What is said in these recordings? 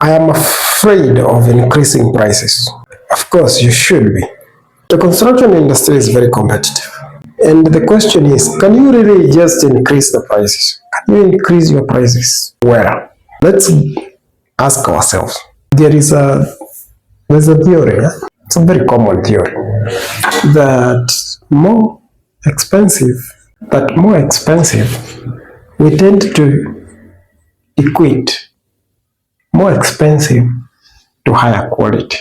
I am afraid of increasing prices. Of course, you should be. The construction industry is very competitive. And the question is, can you really just increase the prices? Can you increase your prices? Where? Let's ask ourselves. There's a theory, it's a very common theory, that more expensive, we tend to equate more expensive to higher quality,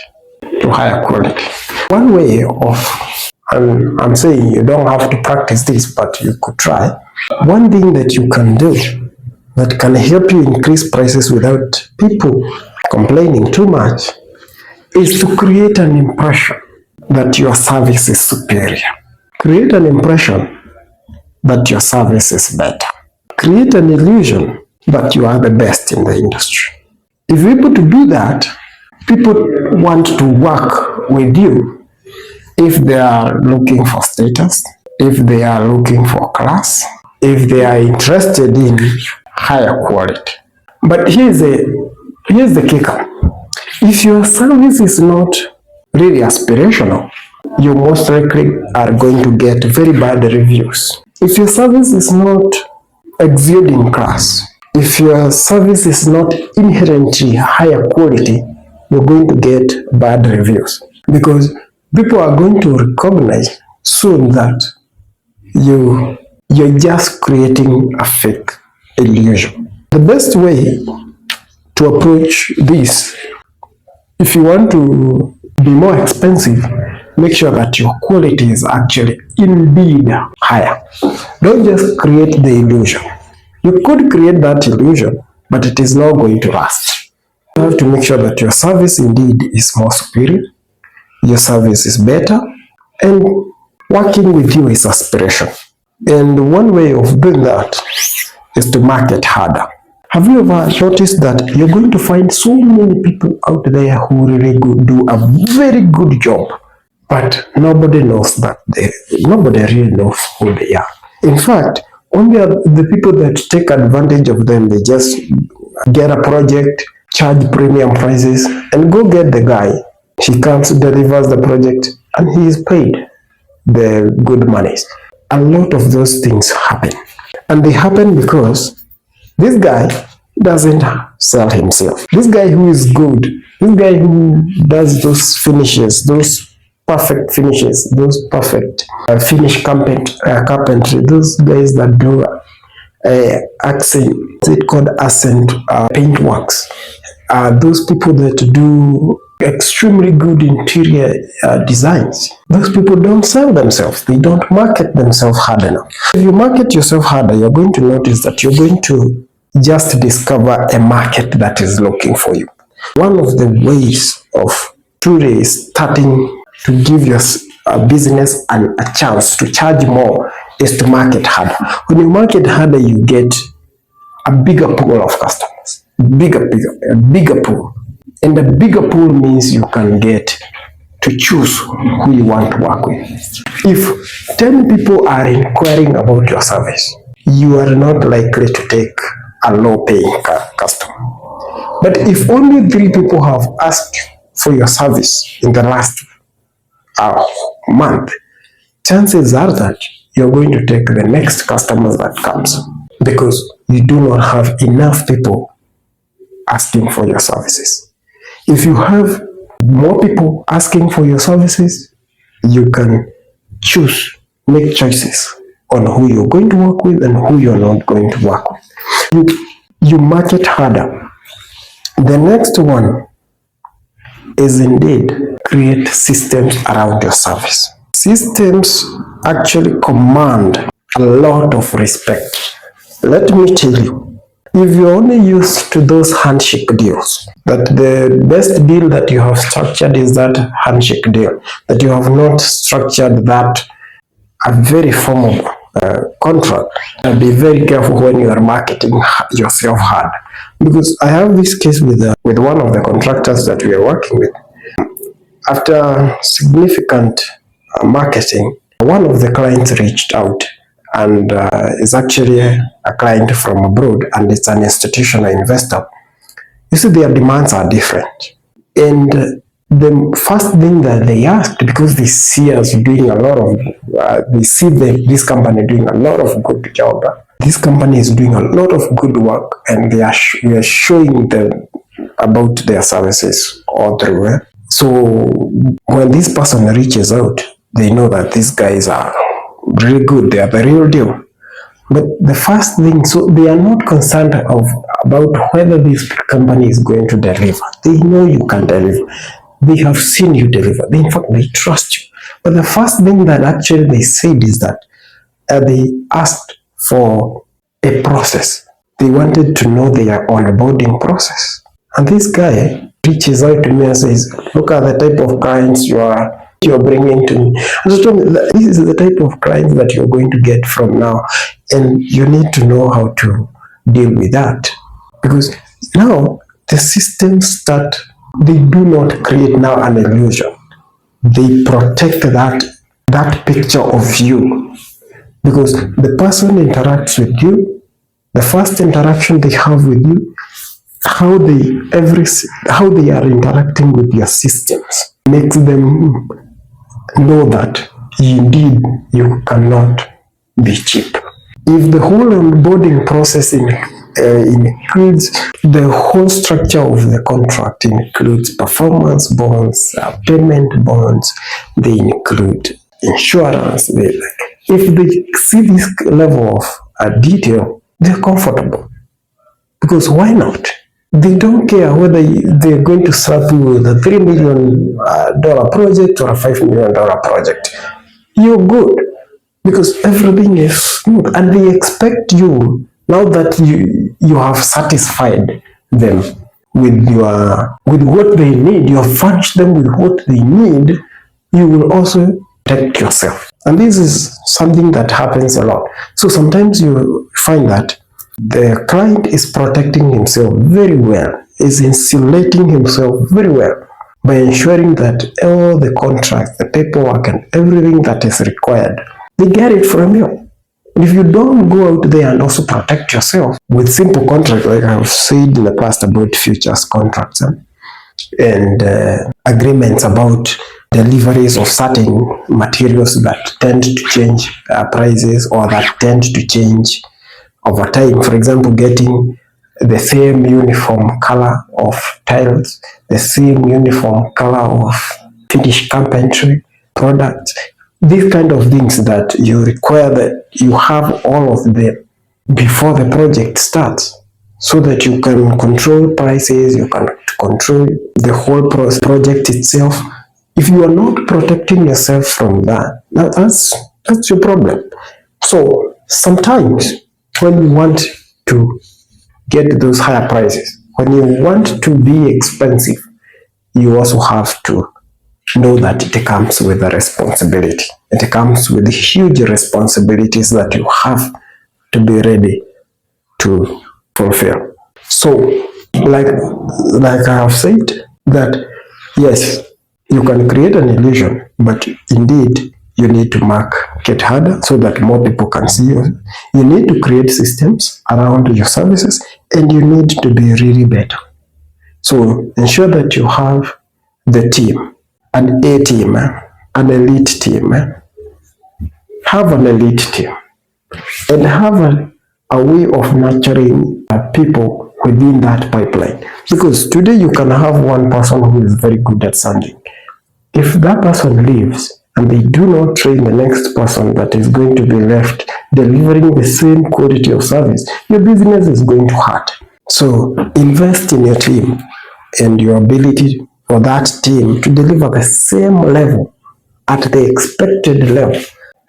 One way of, and I'm saying you don't have to practice this, but you could try. One thing that you can do that can help you increase prices without people complaining too much is to create an impression that your service is superior. Create an impression that your service is better. Create an illusion that you are the best in the industry. If you're able to do that, people want to work with you if they are looking for status, if they are looking for class, if they are interested in higher quality. But here's the kicker. If your service is not really aspirational, you most likely are going to get very bad reviews. If your service is not exuding class, if your service is not inherently higher quality, you're going to get bad reviews, because people are going to recognize soon that you're just creating a fake illusion. The best way to approach this, if you want to be more expensive, make sure that your quality is actually indeed higher. Don't just create the illusion. You could create that illusion, but it is not going to last. You have to make sure that your service indeed is more superior, your service is better, and working with you is aspiration. And one way of doing that is to market harder. Have you ever noticed that you're going to find so many people out there who really do a very good job, but nobody knows that nobody really knows who they are. In fact, only the people that take advantage of them, they just get a project, charge premium prices, and go get the guy. He comes, delivers the project, and he is paid the good monies. A lot of those things happen. And they happen because this guy doesn't sell himself. This guy who is good, this guy who does those finishes, those perfect finishes, those perfect finish carpentry, those guys that do accent paint works, those people that do extremely good interior designs. Those people don't sell themselves. They don't market themselves hard enough. If you market yourself harder, you're going to notice that you're going to just discover a market that is looking for you. One of the ways of truly starting to give your business a chance to charge more is to market harder. When you market harder, you get a bigger pool of customers. A bigger pool. And a bigger pool means you can get to choose who you want to work with. If 10 people are inquiring about your service, you are not likely to take a low-paying customer. But if only 3 people have asked for your service in the last month, chances are that you're going to take the next customer that comes, because you do not have enough people asking for your services. If you have more people asking for your services, you can make choices on who you're going to work with and who you're not going to work with. You market harder. The next one is indeed create systems around your service. Systems actually command a lot of respect. Let me tell you, if you're only used to those handshake deals, that the best deal that you have structured is that handshake deal, that you have not structured that a very formal contract, and be very careful when you are marketing yourself hard. Because I have this case with one of the contractors that we are working with. After significant marketing, one of the clients reached out, and is actually a client from abroad, and it's an institutional investor. You see, their demands are different. And the first thing that they asked, because they see us doing a lot of, they see this company doing a lot of good job. This company is doing a lot of good work, and we are showing them about their services all through. So when this person reaches out, they know that these guys are really good. They are the real deal. But the first thing, so they are not concerned about whether this company is going to deliver. They know you can deliver. They have seen you deliver. In fact, they trust you. But the first thing that actually they said is that they asked for a process. They wanted to know their onboarding process. And this guy reaches out to me and says, look at the type of clients you're bringing to me. And so told me that this is the type of clients that you're going to get from now, and you need to know how to deal with that. Because now the systems they do not create now an illusion. They protect that picture of you. Because the person interacts with you, the first interaction they have with you, how they are interacting with your systems makes them know that indeed you cannot be cheap. If the whole onboarding process includes the whole structure of the contract, includes performance bonds, payment bonds, they include insurance. If they see this level of detail, they're comfortable. Because why not? They don't care whether they're going to serve you with a $3 million project or a $5 million project. You're good because everything is smooth, and they expect you, now that you have satisfied them with what they need, you have furnished them with what they need, you will also protect yourself. And this is something that happens a lot. So sometimes you find that the client is protecting himself very well, is insulating himself very well by ensuring that all the contracts, the paperwork, and everything that is required, they get it from you. If you don't go out there and also protect yourself with simple contracts, like I've said in the past about futures contracts and agreements about deliveries of certain materials that tend to change prices, or that tend to change over time. For example, getting the same uniform color of tiles, the same uniform color of finished carpentry products, these kind of things that you require that you have all of them before the project starts, so that you can control prices, you can control the whole project itself. If you are not protecting yourself from that's your problem. So sometimes when you want to get those higher prices, when you want to be expensive, you also have to know that it comes with a responsibility. It comes with huge responsibilities that you have to be ready to fulfill. So, like I have said, that yes, you can create an illusion, but indeed you need to market harder so that more people can see you. You need to create systems around your services, and you need to be really better. So ensure that you have the team, an A team, an elite team. Have an elite team, and have a way of nurturing people within that pipeline. Because today you can have one person who is very good at something. If that person leaves and they do not train the next person that is going to be left delivering the same quality of service, your business is going to hurt. So invest in your team and your ability for that team to deliver the same level at the expected level.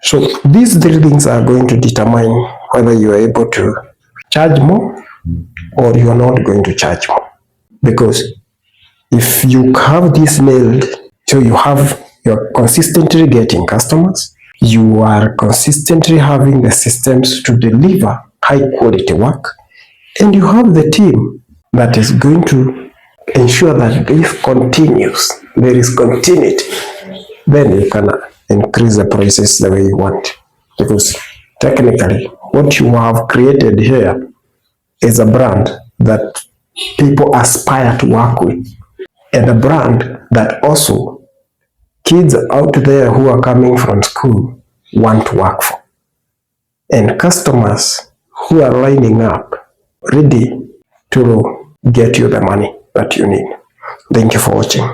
So these three things are going to determine whether you are able to charge more or you are not going to charge more. Because if you have this nailed, so you're consistently getting customers, you are consistently having the systems to deliver high quality work, and you have the team that is going to ensure that this continues, there is continuity, then you can increase the prices the way you want. Because technically, what you have created here is a brand that people aspire to work with, and a brand that also kids out there who are coming from school want to work for, and customers who are lining up ready to get you the money that you need. Thank you for watching.